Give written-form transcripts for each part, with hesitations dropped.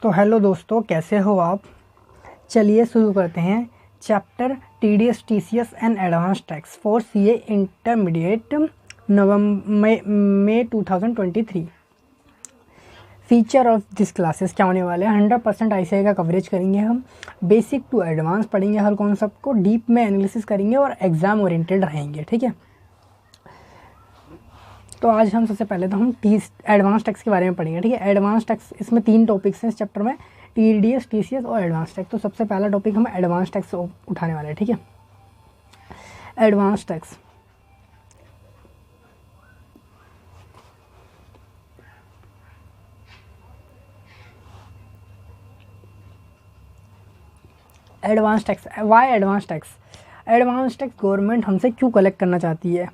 तो हेलो दोस्तों, कैसे हो आप। चलिए शुरू करते हैं। Chapter TDS TCS and advance tax for CA intermediate November May 2023। Feature of this classes क्या होने वाले हैं। 100% आईसीआई का कवरेज करेंगे हम। बेसिक टू एडवांस पढ़ेंगे, हर कॉन्सेप्ट को डीप में एनालिसिस करेंगे और एग्जाम ओरिएंटेड रहेंगे। ठीक है, तो आज हम सबसे पहले तो हम एडवांस टैक्स के बारे में पढ़ेंगे। ठीक है, एडवांस टैक्स, इसमें 3 टॉपिक्स हैं इस चैप्टर में, टीडीएस टीसीएस और एडवांस टैक्स। तो सबसे पहला टॉपिक हम एडवांस टैक्स उठाने वाले हैं। ठीक है, advance tax. Advance tax, why advance tax. Advance tax government हमसे क्यों कलेक्ट करना चाहती है।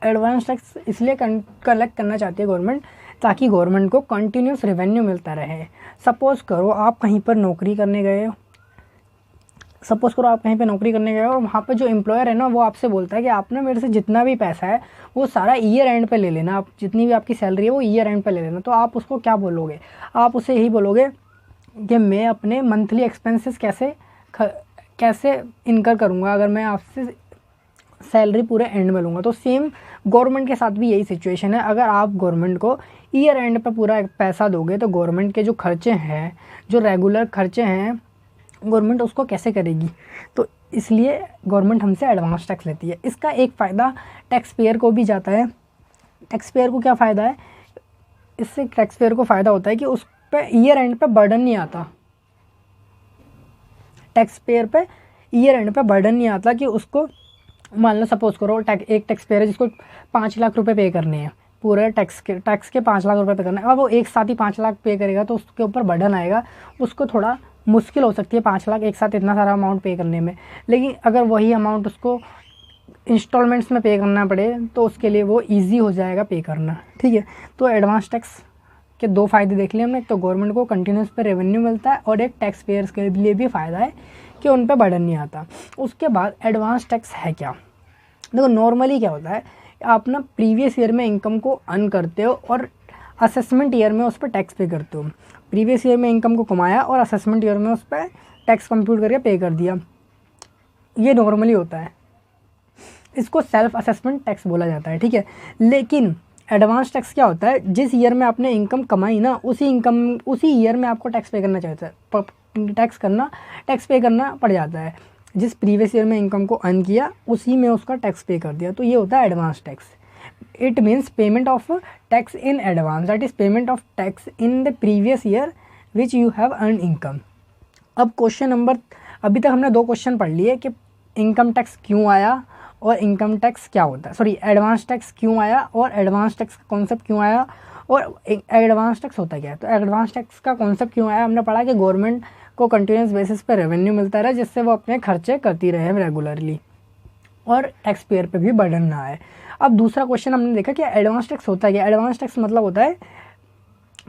एडवांस टैक्स इसलिए कलेक्ट करना चाहती है गवर्नमेंट ताकि गवर्नमेंट को कंटिन्यूस रेवेन्यू मिलता रहे। सपोज़ करो आप कहीं पर नौकरी करने गए हो, और वहाँ पर जो एम्प्लॉयर है ना, वो आपसे बोलता है कि आप ना मेरे से जितना भी पैसा है वो सारा ईयर एंड पे ले लेना, आप जितनी भी आपकी सैलरी है वो ईयर एंड पे ले लेना। तो आप उसको क्या बोलोगे, आप उसे यही बोलोगे कि मैं अपने मंथली एक्सपेंसेस कैसे इनकर करूँगा अगर मैं आपसे सैलरी पूरे एंड में लूँगा। तो सेम गवर्नमेंट के साथ भी यही सिचुएशन है। अगर आप गवर्नमेंट को ईयर एंड पे पूरा पैसा दोगे तो गवर्नमेंट के जो खर्चे हैं, जो रेगुलर खर्चे हैं, गवर्नमेंट उसको कैसे करेगी। तो इसलिए गवर्नमेंट हमसे एडवांस टैक्स लेती है। इसका एक फ़ायदा टैक्स पेयर को भी जाता है। टैक्स पेयर को क्या फ़ायदा है, इससे टैक्स पेयर को फ़ायदा होता है कि उस पर ईयर एंड पे बर्डन नहीं आता। टैक्स पेयर पे ईयर एंड पे बर्डन नहीं आता कि उसको, मान लो सपोज करो एक टैक्स पेयर है जिसको 5 लाख रुपए पे करने हैं, पूरे टैक्स के 5 लाख रुपए पे करना है। अब वो एक साथ ही 5 लाख पे करेगा तो उसके ऊपर बर्डन आएगा, उसको थोड़ा मुश्किल हो सकती है 5 लाख एक साथ इतना सारा अमाउंट पे करने में। लेकिन अगर वही अमाउंट उसको इंस्टॉलमेंट्स में पे करना पड़े तो उसके लिए वो ईजी हो जाएगा पे करना। ठीक है, तो एडवांस टैक्स के 2 फ़ायदे देख लिए हमने। एक तो गवर्नमेंट को कंटिन्यूस पे रेवेन्यू मिलता है, और एक टैक्स पेयर्स के लिए भी फ़ायदा है कि उन पर बर्डन नहीं आता। उसके बाद एडवांस टैक्स है क्या। देखो नॉर्मली क्या होता है, आप ना प्रीवियस ईयर में इनकम को अर्न करते हो और असेसमेंट ईयर में उस पर टैक्स पे करते हो। प्रीवियस ईयर में इनकम को कमाया और असेसमेंट ईयर में उस पर टैक्स कंप्यूट करके पे कर दिया, ये नॉर्मली होता है। इसको सेल्फ असेसमेंट टैक्स बोला जाता है। ठीक है, लेकिन एडवांस टैक्स क्या होता है, जिस ईयर में आपने इनकम कमाई ना, उसी ईयर में आपको टैक्स पे करना चाहता है, टैक्स पे करना पड़ जाता है। जिस प्रीवियस ईयर में इनकम को अर्न किया उसी में उसका टैक्स पे कर दिया, तो ये होता है advance tax. It means payment of tax in advance, that is payment of tax in the previous year which you have earn income. अब क्वेश्चन नंबर, अभी तक हमने 2 क्वेश्चन पढ़ लिए कि इनकम टैक्स क्यों आया और इनकम टैक्स क्या होता है, सॉरी एडवांस टैक्स क्यों आया और एडवांस टैक्स का कॉन्सेप्ट क्यों आया, और एडवांस टैक्स होता क्या है। तो एडवांस टैक्स का कॉन्सेप्ट क्यों आया, हमने पढ़ा कि गवर्नमेंट को कंटिन्यूस बेसिस पे रेवेन्यू मिलता रहे जिससे वो अपने खर्चे करती रहे रेगुलरली और टैक्स पेयर पे भी बर्डन ना आए। अब दूसरा क्वेश्चन हमने देखा कि एडवांस टैक्स होता है क्या। एडवांस टैक्स मतलब होता है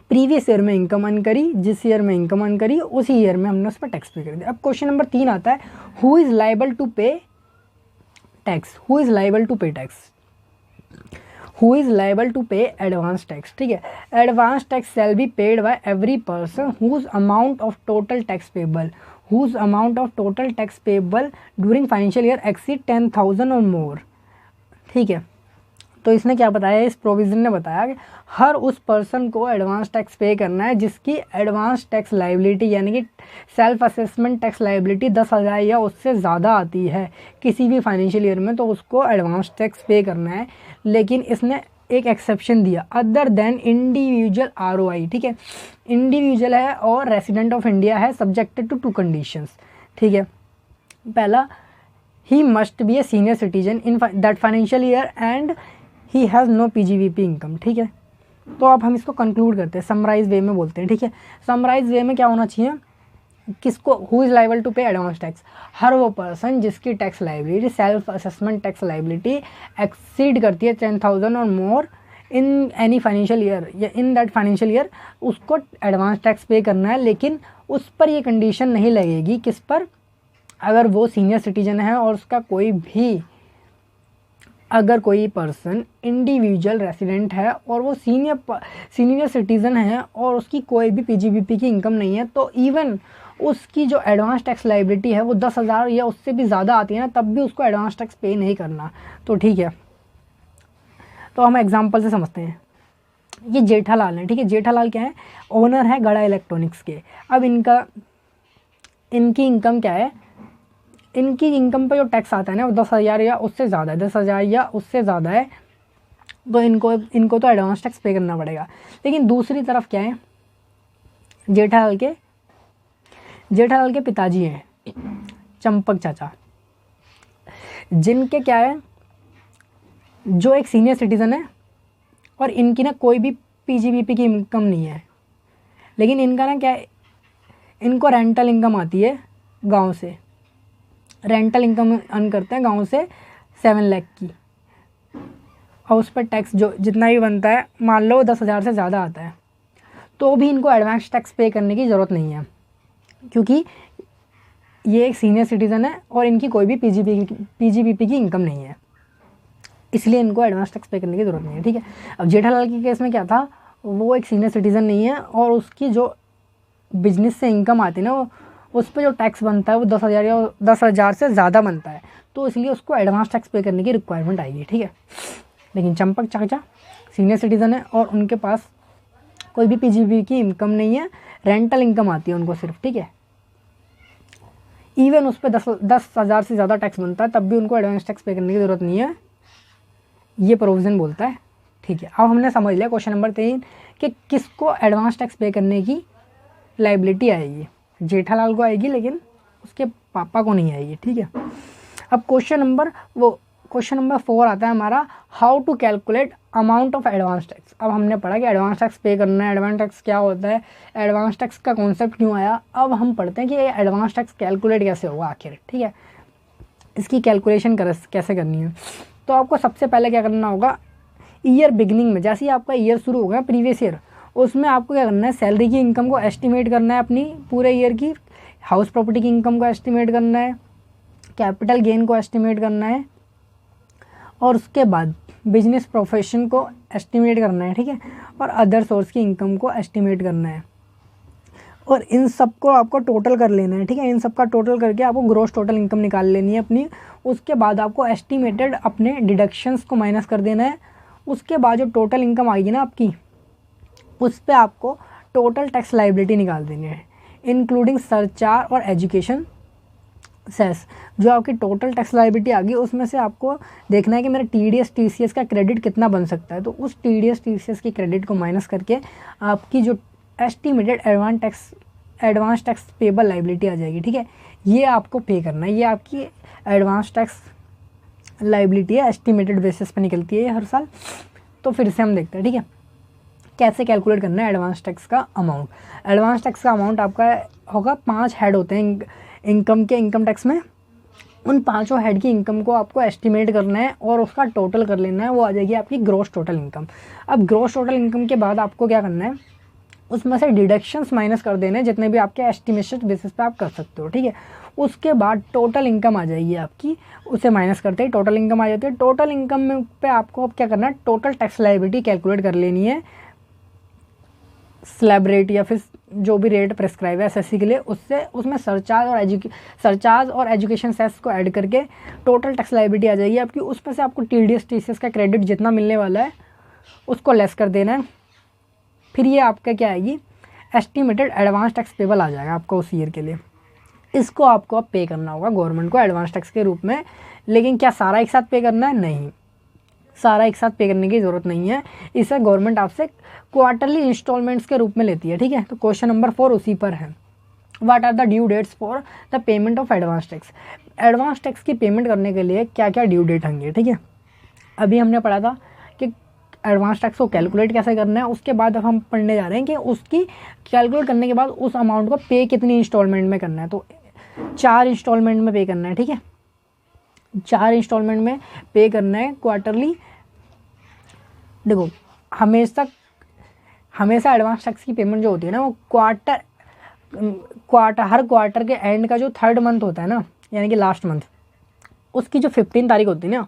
प्रीवियस ईयर में इनकम अर्न करी, जिस ईयर में इनकम अर्न करी उसी ईयर में हमने उस पर टैक्स पे कर दिया। अब क्वेश्चन नंबर 3 आता है, who is liable to pay tax, who is liable to pay tax, who is liable to pay advance tax। ठीक है, advance tax shall be paid by every person whose amount of total tax payable during financial year exceed 10,000 or more। ठीक है, तो इसने क्या बताया, इस provision ने बताया कि हर उस पर्सन को एडवांस टैक्स पे करना है जिसकी एडवांस टैक्स लाइबिलिटी यानी कि सेल्फ असेसमेंट टैक्स लाइबिलिटी 10,000 या उससे ज़्यादा आती है किसी भी फाइनेंशियल ईयर में, तो उसको एडवांस टैक्स पे करना है। लेकिन इसने एक एक्सेप्शन दिया, अदर देन इंडिविजुअल ROI। ठीक है, इंडिविजुअल है और रेसिडेंट ऑफ इंडिया है, सब्जेक्टेड टू 2 कंडीशंस। ठीक है, पहला, he must be a senior citizen in that financial year and he has no PGVP income. ठीक है, तो अब हम इसको कंक्लूड करते हैं, समराइज वे में बोलते हैं। ठीक है, समराइज वे में क्या होना चाहिए, किसको, हु इज़ लाइबल टू पे एडवांस टैक्स, हर वो पर्सन जिसकी tax liability, self assessment tax liability exceed करती है 10,000 और मोर इन एनी फाइनेंशियल ईयर या इन दैट फाइनेंशियल ईयर, उसको एडवांस टैक्स पे करना है। लेकिन उस पर ये कंडीशन नहीं लगेगी, किस पर, अगर वो सीनियर सिटीजन है और उसका कोई भी अगर कोई पर्सन इंडिविजुअल रेसिडेंट है और वो सीनियर सिटीज़न है और उसकी कोई भी पीजीबीपी की इनकम नहीं है, तो इवन उसकी जो एडवांस टैक्स लाइबिलिटी है वो 10,000 या उससे भी ज़्यादा आती है ना, तब भी उसको एडवांस टैक्स पे नहीं करना। तो ठीक है, तो हम एग्जांपल से समझते हैं। ये जेठालाल है, ठीक है। जेठालाल क्या है? ओनर है गड़ा इलेक्ट्रॉनिक्स के। अब इनकी इनकम क्या है? इनकी इनकम पे जो टैक्स आता है ना वो 10,000 या उससे ज़्यादा है, 10,000 या उससे ज़्यादा है, तो इनको तो एडवांस टैक्स पे करना पड़ेगा। लेकिन दूसरी तरफ क्या है? जेठालाल के पिताजी हैं चंपक चाचा, जिनके क्या है, जो एक सीनियर सिटीज़न है और इनकी ना कोई भी पीजीबीपी की इनकम नहीं है, लेकिन इनका ना क्या है, इनको रेंटल इनकम आती है गांव से। रेंटल इनकम अर्न करते हैं गांव से 7 लाख की, और उस पर टैक्स जो जितना भी बनता है, मान लो 10,000 से ज़्यादा आता है, तो भी इनको एडवांस टैक्स पे करने की ज़रूरत नहीं है, क्योंकि ये एक सीनियर सिटीज़न है और इनकी कोई भी पीजीबीपी की इनकम नहीं है, इसलिए इनको एडवांस टैक्स पे करने की ज़रूरत नहीं है, ठीक है। अब जेठालाल के केस में क्या था, वो एक सीनियर सिटीज़न नहीं है और उसकी जो बिजनेस से इनकम आती है ना, वो उस पर जो टैक्स बनता है वो 10,000 या 10,000 से ज़्यादा बनता है, तो इसलिए उसको एडवांस टैक्स पे करने की रिक्वायरमेंट आएगी, ठीक है। लेकिन चंपक चाचा सीनियर सिटीज़न है और उनके पास कोई भी पीजीबीपी की इनकम नहीं है, रेंटल इनकम आती है उनको सिर्फ, ठीक है। इवन उस पर 10,000 से ज़्यादा टैक्स बनता है, तब भी उनको एडवांस टैक्स पे करने की ज़रूरत नहीं है, ये प्रोविज़न बोलता है, ठीक है। अब हमने समझ लिया क्वेश्चन नंबर 3 कि किसको एडवांस टैक्स पे करने की लाइबिलिटी आएगी। जेठालाल को आएगी, लेकिन उसके पापा को नहीं आएगी, ठीक है। अब क्वेश्चन नंबर 4 आता है हमारा, how to calculate amount of advance tax. अब हमने पढ़ा कि एडवांस टैक्स पे करना है, एडवांस टैक्स क्या होता है, एडवांस टैक्स का कॉन्सेप्ट क्यों आया। अब हम पढ़ते हैं कि ये एडवांस टैक्स कैलकुलेट कैसे होगा आखिर, ठीक है, इसकी कैलकुलेशन कैसे करनी है। तो आपको सबसे पहले क्या करना होगा, ईयर बिगिनिंग में, जैसे ही आपका ईयर शुरू होगा प्रीवियस ईयर, उसमें आपको क्या करना है, सैलरी की इनकम को एस्टिमेट करना है, अपनी पूरे ईयर की हाउस प्रॉपर्टी की इनकम को एस्टिमेट करना है, कैपिटल गेन को एस्टिमेट करना है, और उसके बाद बिजनेस प्रोफेशन को एस्टिमेट करना है, ठीक है, और अदर सोर्स की इनकम को एस्टिमेट करना है, और इन सब को आपको टोटल कर लेना है, ठीक है। इन सब का टोटल करके आपको ग्रॉस टोटल इनकम निकाल लेनी है अपनी। उसके बाद आपको एस्टिमेटेड अपने डिडक्शंस को माइनस कर देना है। उसके बाद जो टोटल इनकम आएगी ना आपकी, उस पर आपको टोटल टैक्स लाइबिलिटी निकाल देनी है, इंक्लूडिंग सरचार्ज और एजुकेशन सेस। जो आपकी टोटल टैक्स लाइबिलिटी आ गई, उसमें से आपको देखना है कि मेरा TDS TCS का क्रेडिट कितना बन सकता है, तो उस TDS TCS की क्रेडिट को माइनस करके आपकी जो estimated advance tax payable liability आ जाएगी, ठीक है। ये आपको पे करना है, ये आपकी एडवांस टैक्स लाइबिलिटी है, एस्टिमेटेड बेसिस पे निकलती है ये हर साल। तो फिर से हम देखते हैं, ठीक है, कैसे कैलकुलेट करना है एडवांस टैक्स का अमाउंट। एडवांस टैक्स का अमाउंट आपका होगा, 5 हेड होते हैं इनकम के, इनकम टैक्स में। उन 5 हेड की इनकम को आपको एस्टिमेट करना है और उसका टोटल कर लेना है, वो आ जाएगी आपकी ग्रॉस टोटल इनकम। अब ग्रॉस टोटल इनकम के बाद आपको क्या करना है, उसमें से डिडक्शंस माइनस कर देने, जितने भी आपके एस्टिमेशन बेसिस पे आप कर सकते हो, ठीक है। उसके बाद टोटल इनकम आ जाएगी आपकी, उसे माइनस करते ही टोटल इनकम आ जाती है। टोटल इनकम में पे आपको अब क्या करना है, टोटल टैक्स लायबिलिटी कैलकुलेट कर लेनी है, स्लैब रेट या फिर जो भी रेट प्रेस्क्राइब है SSC के लिए, उससे उसमें सरचार्ज और एजुकेशन सेस को ऐड करके टोटल टैक्स लायबिलिटी आ जाएगी आपकी। उसमें से आपको TDS TCS का क्रेडिट जितना मिलने वाला है उसको लेस कर देना है। फिर ये आपका क्या आएगी, एस्टिमेटेड एडवांस टैक्स पेबल आ जाएगा आपको उस ईयर के लिए। इसको आपको अब पे करना होगा गवर्नमेंट को एडवांस टैक्स के रूप में। लेकिन क्या सारा एक साथ पे करना है? नहीं, सारा एक साथ पे करने की ज़रूरत नहीं है। इसे गवर्नमेंट आपसे क्वार्टरली इंस्टॉलमेंट्स के रूप में लेती है, ठीक है। तो क्वेश्चन नंबर 4 उसी पर है, what are the due dates for the payment of advance tax. Advance tax की पेमेंट करने के लिए क्या क्या ड्यू डेट होंगे, ठीक है। अभी हमने पढ़ा था कि एडवांस टैक्स को कैलकुलेट कैसे करना है, उसके बाद अब हम पढ़ने जा रहे हैं कि उसकी कैलकुलेट करने के बाद उस अमाउंट को पे कितनी इंस्टॉलमेंट में करना है। तो 4 इंस्टॉलमेंट में पे करना है, ठीक है, 4 इंस्टॉलमेंट में पे करना है क्वार्टरली। देखो हमेशा एडवांस टैक्स की पेमेंट जो होती है ना, वो हर क्वार्टर के एंड का जो 3rd मंथ होता है ना, यानी कि लास्ट मंथ, उसकी जो 15 तारीख होती है ना,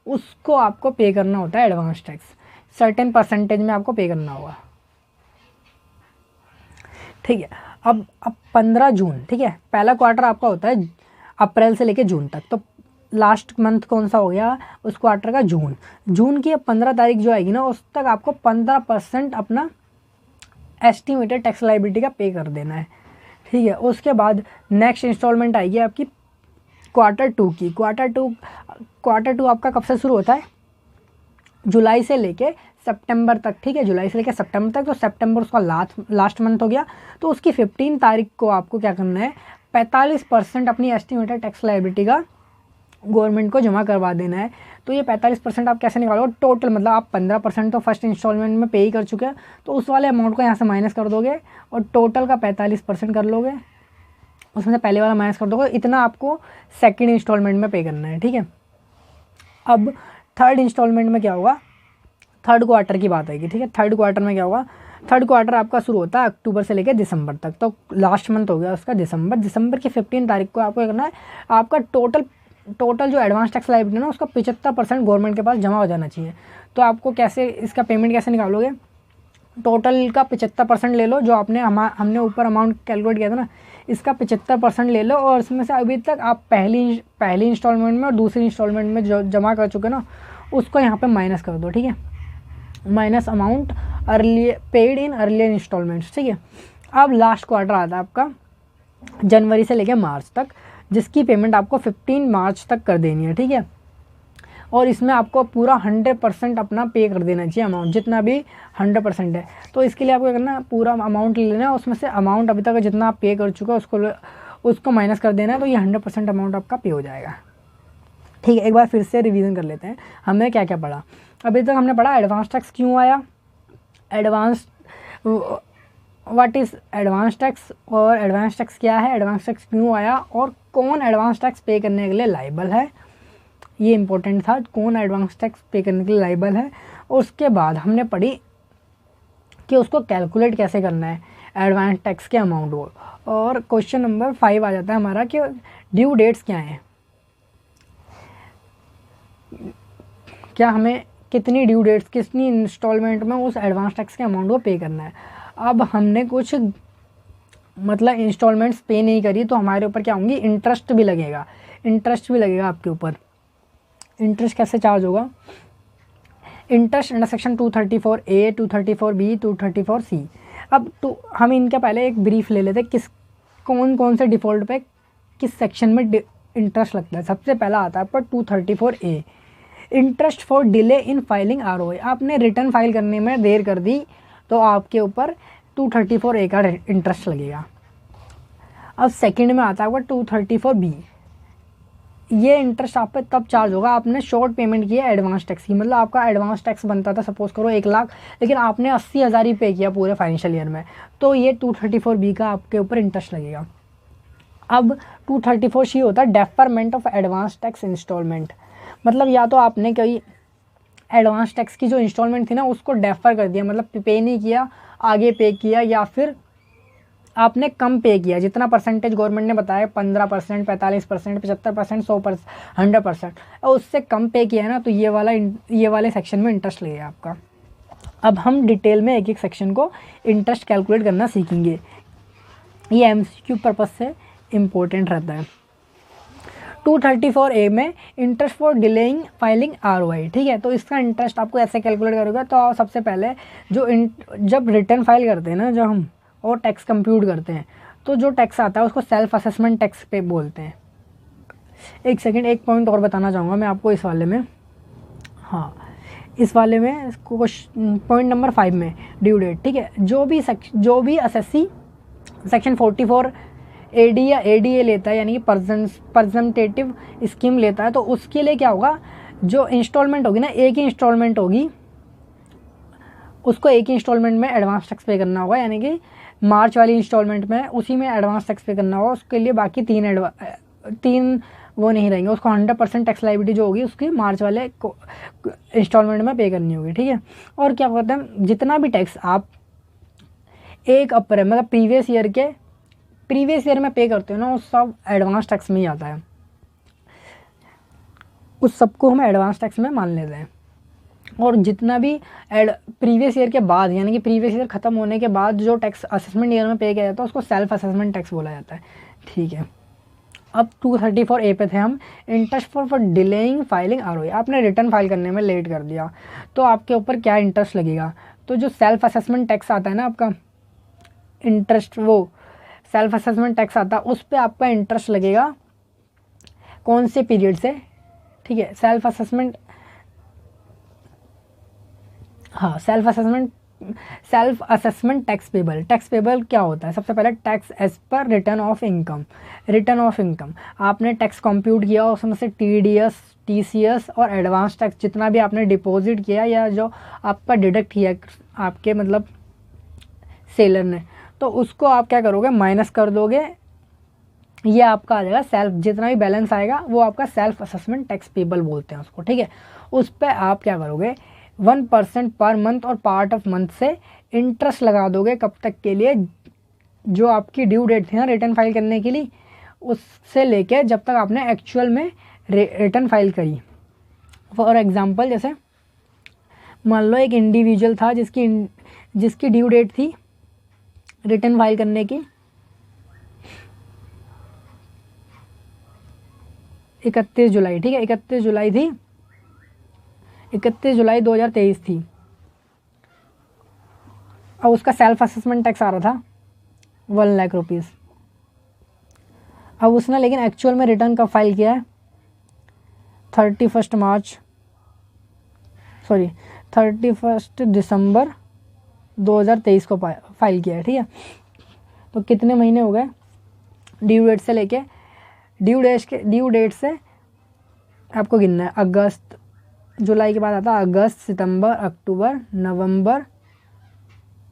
उसको आपको पे करना होता है एडवांस टैक्स, सर्टेन परसेंटेज में आपको पे करना होगा, ठीक है। अब 15 जून, ठीक है, पहला क्वार्टर आपका होता है अप्रैल से लेके जून तक, तो लास्ट मंथ कौन सा हो गया उस क्वार्टर का, जून। जून की 15 तारीख जो आएगी ना, उस तक आपको 15% अपना एस्टिमेटेड टैक्स लायबिलिटी का पे कर देना है, ठीक है। उसके बाद नेक्स्ट इंस्टॉलमेंट आएगी आपकी क्वार्टर टू की। क्वार्टर टू आपका कब से शुरू होता है, जुलाई से लेके सितंबर तक, ठीक है, जुलाई से लेकर सितंबर तक, तो सितंबर उसका लास्ट मंथ हो गया। तो उसकी 15 तारीख को आपको क्या करना है, 45% अपनी एस्टिमेटेड टैक्स लायबिलिटी का गवर्नमेंट को जमा करवा देना है। तो ये 45% आप कैसे निकालोगे, टोटल मतलब आप 15% तो फर्स्ट इंस्टॉलमेंट में पे ही कर चुके हैं, तो उस वाले अमाउंट को यहाँ से माइनस कर दोगे और टोटल का 45% कर लोगे, उसमें से पहले वाला माइनस कर दोगे, इतना आपको सेकंड इंस्टॉलमेंट में पे करना है, ठीक है। अब थर्ड इंस्टॉलमेंट में क्या होगा, थर्ड क्वार्टर की बात आएगी, ठीक है। थर्ड क्वार्टर में क्या होगा, थर्ड क्वार्टर आपका शुरू होता है अक्टूबर से लेकर दिसंबर तक, तो लास्ट मंथ हो गया उसका दिसंबर की 15 तारीख को आपको करना है, आपका टोटल जो एडवांस टैक्स लायबिलिटी है ना, उसका 75% गवर्नमेंट के पास जमा हो जाना चाहिए। तो आपको कैसे इसका पेमेंट कैसे निकालोगे, टोटल का 75% ले लो, जो हमने ऊपर अमाउंट कैलकुलेट किया था ना, इसका 75% ले लो, और इसमें से अभी तक आप पहली इंस्टॉलमेंट में और दूसरी इंस्टॉलमेंट में जो जमा कर चुके ना, उसको यहाँ पे माइनस कर दो, ठीक है, minus amount early paid in earlier installments, ठीक है। अब लास्ट क्वार्टर आता है आपका जनवरी से लेकर मार्च तक, जिसकी पेमेंट आपको 15 मार्च तक कर देनी है, ठीक है। और इसमें आपको पूरा 100% अपना पे कर देना चाहिए अमाउंट, जितना भी 100% है। तो इसके लिए आपको क्या करना है, पूरा अमाउंट ले लेना है, उसमें से अमाउंट अभी तक जितना आप पे कर चुके हो उसको माइनस कर देना है, तो ये 100% अमाउंट आपका पे हो जाएगा, ठीक है। एक बार फिर से रिवीजन कर लेते हैं हमने क्या क्या पढ़ा। अभी तक हमने पढ़ा एडवांस टैक्स क्यों आया, व्हाट इज़ एडवांस टैक्स, और एडवांस टैक्स क्या है, एडवांस टैक्स क्यों आया, और कौन एडवांस टैक्स पे करने के लिए लायबल है, ये इंपॉर्टेंट था, कौन एडवांस टैक्स पे करने के लिए लायबल है। और उसके बाद हमने पढ़ी कि उसको कैलकुलेट कैसे करना है एडवांस टैक्स के अमाउंट को। और क्वेश्चन नंबर 5 आ जाता है हमारा कि ड्यू डेट्स क्या हैं, क्या हमें कितनी ड्यू डेट्स, कितनी इंस्टॉलमेंट में उस एडवांस टैक्स के अमाउंट को पे करना है। अब हमने कुछ मतलब इंस्टॉलमेंट्स पे नहीं करी, तो हमारे ऊपर क्या होंगी, इंटरेस्ट भी लगेगा आपके ऊपर। इंटरेस्ट कैसे चार्ज होगा, interest under section 234A, 234B, 234C। अब तो हम इनके पहले एक ब्रीफ ले लेते हैं, कौन से डिफ़ॉल्ट पे किस सेक्शन में इंटरेस्ट लगता है। सबसे पहला आता है पर 234A, interest for delay in filing ROI। आपने रिटर्न फाइल करने में देर कर दी तो आपके ऊपर 234A का इंटरेस्ट लगेगा। अब सेकंड में आता है आपका 234B, ये इंटरेस्ट आप पे तब चार्ज होगा आपने शॉर्ट पेमेंट किया एडवांस टैक्स की, मतलब आपका एडवांस टैक्स बनता था सपोज करो 1 लाख, लेकिन आपने 80,000 ही पे किया पूरे फाइनेंशियल ईयर में, तो ये 234B का आपके ऊपर इंटरेस्ट लगेगा। अब 234C होता है deferment of advance tax installment, मतलब या तो आपने कोई एडवांस टैक्स की जो इंस्टॉलमेंट थी ना उसको डेफर कर दिया, मतलब पे नहीं किया, आगे पे किया, या फिर आपने कम पे किया, जितना परसेंटेज गवर्नमेंट ने बताया 15%, 45%, 75%, 100%, 100%, और उससे कम पे किया है ना, तो ये वाले सेक्शन में इंटरेस्ट लगेगा आपका। अब हम डिटेल में एक एक सेक्शन को इंटरेस्ट कैलकुलेट करना सीखेंगे, ये MCQ पर्पज़ से इम्पोर्टेंट रहता है। 234A में interest for delaying filing ROI, ठीक है। तो इसका इंटरेस्ट आपको ऐसे कैलकुलेट करोगे, तो सबसे पहले जब रिटर्न फाइल करते हैं ना, जब हम और टैक्स कंप्यूट करते हैं, तो जो टैक्स आता है उसको सेल्फ असेसमेंट टैक्स पे बोलते हैं। एक सेकंड, एक पॉइंट और बताना चाहूँगा मैं आपको इस वाले में, हाँ इस वाले में पॉइंट नंबर 5 में ड्यू डेट, ठीक है। जो भी एसएससी सेक्शन 44 AD या ADA लेता है, यानी कि प्रेजेंटेटिव स्कीम लेता है, तो उसके लिए क्या होगा, जो इंस्टॉलमेंट होगी ना, एक ही इंस्टॉलमेंट होगी, उसको एक ही इंस्टॉलमेंट में एडवांस टैक्स पे करना होगा, यानी कि मार्च वाली इंस्टॉलमेंट में उसी में एडवांस टैक्स पे करना होगा। उसके लिए बाकी तीन वो नहीं रहेंगे, उसको 100% टैक्स लायबिलिटी जो होगी उसकी मार्च वाले इंस्टॉलमेंट में पे करनी होगी, ठीक है। और क्या करते हैं, जितना भी टैक्स आप 1 अप्रैल मतलब प्रीवियस ईयर में पे करते हो ना, वो सब एडवांस टैक्स में ही आता है। उस सबको हम एडवांस टैक्स में मान लेते हैं। और जितना भी प्रीवियस ईयर के बाद, यानी कि प्रीवियस ईयर ख़त्म होने के बाद जो टैक्स असेसमेंट ईयर में पे किया जाता है उसको सेल्फ असेसमेंट टैक्स बोला जाता है। ठीक है, अब 234A पे थे हम, interest for delaying filing ROE। आपने रिटर्न फाइल करने में लेट कर दिया तो आपके ऊपर क्या इंटरेस्ट लगेगा। तो जो सेल्फ असेसमेंट टैक्स आता है ना आपका इंटरेस्ट, वो सेल्फ असेसमेंट टैक्स आता है, उस पर आपका इंटरेस्ट लगेगा कौन से पीरियड से। ठीक है, सेल्फ असेसमेंट, हाँ self assessment tax payable. Tax payable क्या होता है, सबसे पहले टैक्स एज पर return of income. Return of income आपने टैक्स कंप्यूट किया, उसमें से TDS, TCS और एडवांस टैक्स जितना भी आपने डिपॉजिट किया या जो आपका डिडक्ट किया आपके मतलब सेलर ने, तो उसको आप क्या करोगे, माइनस कर दोगे। ये आपका आ जाएगा सेल्फ, जितना भी बैलेंस आएगा वो आपका सेल्फ असेसमेंट टैक्स पेबल बोलते हैं उसको। ठीक है, उस पर आप क्या करोगे, 1% पर मंथ और पार्ट ऑफ मंथ से इंटरेस्ट लगा दोगे। कब तक के लिए, जो आपकी ड्यू डेट थी ना रिटर्न फाइल करने के लिए, उससे लेके जब तक आपने एक्चुअल में रिटर्न फाइल करी। फॉर एग्जांपल, जैसे मान लो एक इंडिविजुअल था जिसकी ड्यू डेट थी रिटर्न फाइल करने की 31 जुलाई। ठीक है, 31 जुलाई थी, 31 जुलाई 2023 थी। अब उसका सेल्फ असेसमेंट टैक्स आ रहा था 1 लाख रुपीज़। अब उसने लेकिन एक्चुअल में रिटर्न कब फाइल किया है, 31 दिसंबर 2023 को फाइल किया है। ठीक है, तो कितने महीने हो गए ड्यू डेट से लेके, ड्यू डेट से आपको गिनना है। अगस्त, जुलाई के बाद आता है अगस्त, सितंबर, अक्टूबर, नवंबर,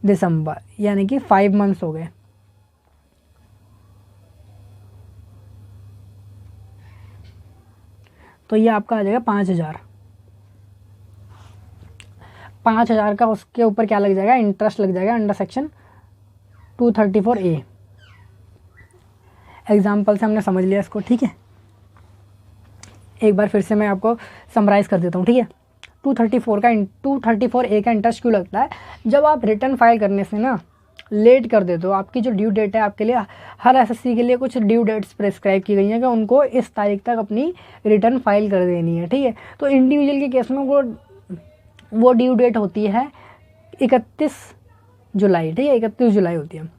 दिसंबर, यानी कि 5 मंथ्स हो गए। तो ये आपका आ जाएगा 5,000। 5,000 का उसके ऊपर क्या लग जाएगा, इंटरेस्ट लग जाएगा अंडर सेक्शन 234A। एग्जाम्पल से हमने समझ लिया इसको। ठीक है, एक बार फिर से मैं आपको समराइज़ कर देता हूँ। ठीक है, 234A का इंटरेस्ट क्यों लगता है, जब आप रिटर्न फाइल करने से ना लेट कर देते हो, आपकी जो ड्यू डेट है, आपके लिए हर SSC के लिए कुछ ड्यू डेट्स प्रेस्क्राइब की गई हैं कि उनको इस तारीख तक अपनी रिटर्न फाइल कर देनी है। ठीक है, तो इंडिविजुअल के केस में वो ड्यू डेट होती है 31 जुलाई। ठीक है, 31 जुलाई होती है।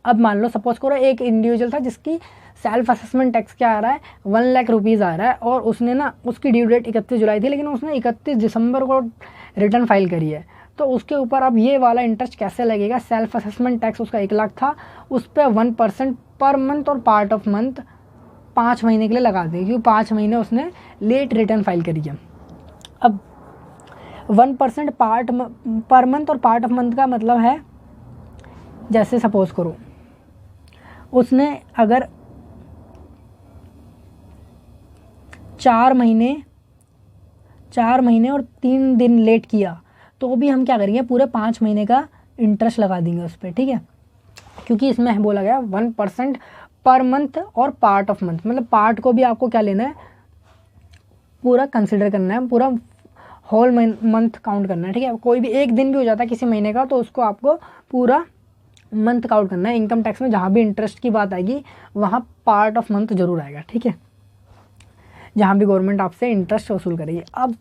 अब मान लो सपोज करो एक इंडिविजुअल था जिसकी सेल्फ असेसमेंट टैक्स क्या आ रहा है, 1 लाख रुपीज़ आ रहा है, और उसने ना, उसकी ड्यू डेट 31 जुलाई थी लेकिन उसने 31 दिसंबर को रिटर्न फाइल करी है। तो उसके ऊपर अब ये वाला इंटरेस्ट कैसे लगेगा, सेल्फ असेसमेंट टैक्स उसका 1 लाख था, उस पर 1% पर मंथ और पार्ट ऑफ मंथ 5 महीने के लिए लगा दें, क्योंकि 5 महीने उसने लेट रिटर्न फाइल करी है। अब 1% पर मंथ और पार्ट ऑफ मंथ का मतलब है, जैसे सपोज करो उसने अगर 4 महीने और 3 दिन लेट किया तो भी हम क्या करेंगे, पूरे 5 महीने का इंटरेस्ट लगा देंगे उस पर। ठीक है, क्योंकि इसमें बोला गया 1% पर मंथ और पार्ट ऑफ मंथ, मतलब पार्ट को भी आपको क्या लेना है, पूरा कंसिडर करना है, पूरा होल मंथ काउंट करना है। ठीक है, कोई भी एक दिन भी हो जाता है किसी महीने का तो उसको आपको पूरा मंथ काउंट करना है। इनकम टैक्स में जहाँ भी इंटरेस्ट की बात आएगी वहाँ पार्ट ऑफ मंथ जरूर आएगा। ठीक है, जहाँ भी गवर्नमेंट आपसे इंटरेस्ट वसूल करेगी। अब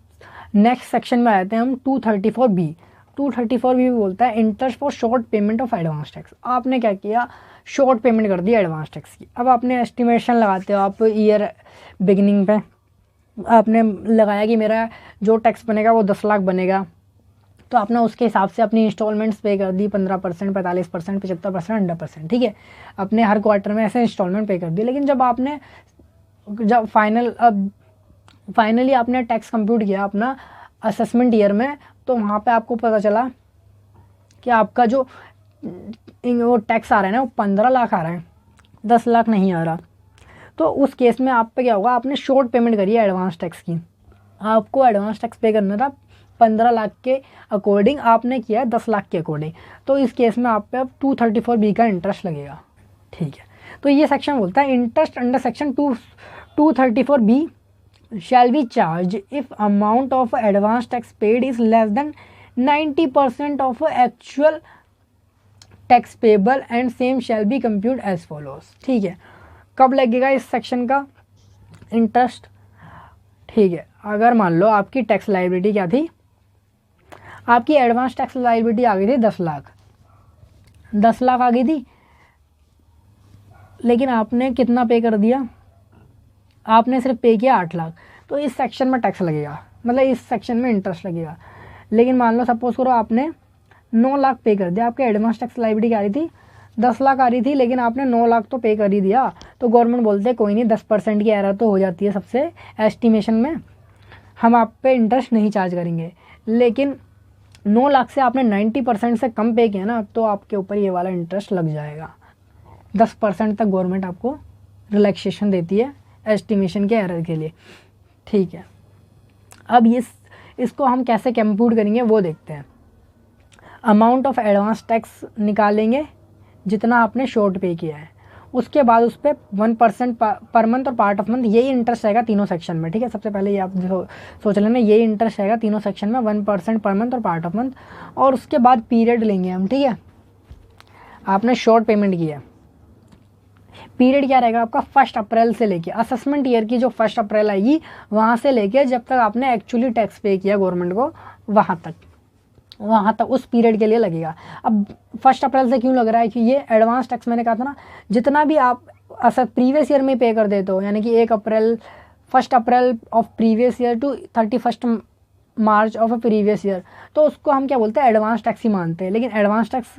नेक्स्ट सेक्शन में आते हैं हम 234B। 234B बोलता है interest for short payment of advance tax. आपने क्या किया, शॉर्ट पेमेंट कर दी एडवांस टैक्स की। अब आपने एस्टिमेशन लगाते हो, आप ईयर बिगिनिंग पे आपने लगाया कि मेरा जो टैक्स बनेगा वो 10 लाख बनेगा, तो आपने उसके हिसाब से अपनी इंस्टॉलमेंट्स पे कर दी 15%, 45%, 75%, 100%। ठीक है, अपने हर क्वार्टर में ऐसे इंस्टॉलमेंट पे कर दी। लेकिन जब फाइनली आपने टैक्स कंप्यूट किया अपना असेसमेंट ईयर में, तो वहाँ पे आपको पता चला कि आपका जो वो टैक्स आ रहा है ना वो 15 लाख आ रहा है, 10 लाख नहीं आ रहा। तो उस केस में आप पे क्या होगा, आपने शॉर्ट पेमेंट करी है एडवांस टैक्स की, आपको एडवांस टैक्स पे करना था 15 लाख के अकॉर्डिंग, आपने किया है 10 लाख के अकॉर्डिंग। तो इस केस में आप पे अब 234B का इंटरेस्ट लगेगा। ठीक है, तो ये सेक्शन बोलता है interest under section 234B shall be charged if amount of advance tax paid is less than 90% of actual tax payable and same shall be computed as follows। ठीक है, कब लगेगा इस सेक्शन का इंटरेस्ट? ठीक है, अगर मान लो आपकी टैक्स लायबिलिटी क्या थी, आपकी एडवांस टैक्स लायबिलिटी आ गई थी 10 लाख, 10 लाख आ गई थी, लेकिन आपने कितना पे कर दिया, आपने सिर्फ पे किया 8 लाख, तो इस सेक्शन में टैक्स लगेगा, मतलब इस सेक्शन में इंटरेस्ट लगेगा। लेकिन मान लो सपोज करो आपने 9 लाख पे कर दिया, आपके एडवांस टैक्स लायबिलिटी आ रही थी 10 लाख आ रही थी, लेकिन आपने 9 लाख तो पे कर ही दिया, तो गवर्नमेंट बोलते हैं कोई नहीं, 10% की एरर तो हो जाती है सबसे एस्टिमेशन में, हम आप पे इंटरेस्ट नहीं चार्ज करेंगे। लेकिन 9 लाख से आपने 90% से कम पे किया ना, तो आपके ऊपर ये वाला इंटरेस्ट लग जाएगा। 10% तक गवर्नमेंट आपको रिलैक्सेशन देती है एस्टिमेशन के एरर के लिए। ठीक है, अब इसको हम कैसे कंप्यूट करेंगे वो देखते हैं। अमाउंट ऑफ एडवांस टैक्स निकालेंगे जितना आपने शॉर्ट पे किया है, उसके बाद उस पर 1% पर मंथ और पार्ट ऑफ मंथ, यही इंटरेस्ट रहेगा तीनों सेक्शन में। ठीक है, सबसे पहले ये आप सोच लेना, यही इंटरेस्ट रहेगा तीनों सेक्शन में, 1% पर मंथ और पार्ट ऑफ मंथ, और उसके बाद पीरियड लेंगे हम। ठीक है, आपने शॉर्ट पेमेंट किया, पीरियड क्या रहेगा आपका 1 अप्रैल से लेके असेसमेंट ईयर की जो 1 अप्रैल आएगी वहाँ से लेके जब तक आपने एक्चुअली टैक्स पे किया गवर्नमेंट को, वहाँ तक उस पीरियड के लिए लगेगा। अब 1 अप्रैल से क्यों लग रहा है कि ये एडवांस टैक्स, मैंने कहा था ना, जितना भी आप प्रीवियस ईयर में पे कर देते हो, यानी कि 1 April of previous year to 31 March of a previous year, तो उसको हम क्या बोलते हैं, एडवांस टैक्स ही मानते हैं। लेकिन एडवांस टैक्स